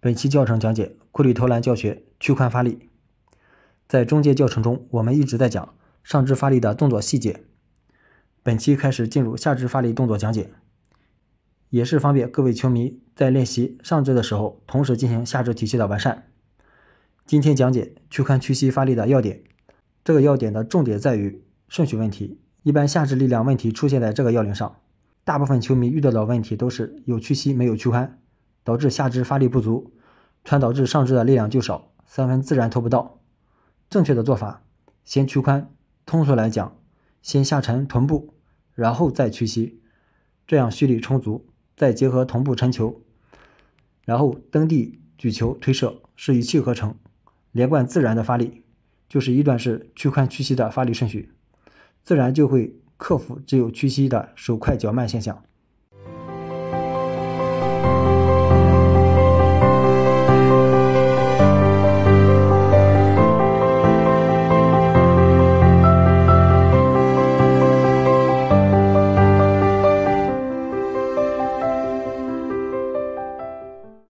本期教程讲解库里投篮教学屈髋发力。在中阶教程中，我们一直在讲上肢发力的动作细节。本期开始进入下肢发力动作讲解，也是方便各位球迷在练习上肢的时候，同时进行下肢体系的完善。今天讲解屈髋屈膝发力的要点，这个要点的重点在于顺序问题。一般下肢力量问题出现在这个要领上，大部分球迷遇到的问题都是有屈膝没有屈髋，导致下肢发力不足，传导至上肢的力量就少，三分自然投不到。正确的做法，先屈髋，通俗来讲，先下沉臀部，然后再屈膝，这样蓄力充足，再结合同步沉球，然后蹬地举球推射，是一气呵成，连贯自然的发力，就是一段式屈髋屈膝的发力顺序，自然就会克服只有屈膝的手快脚慢现象。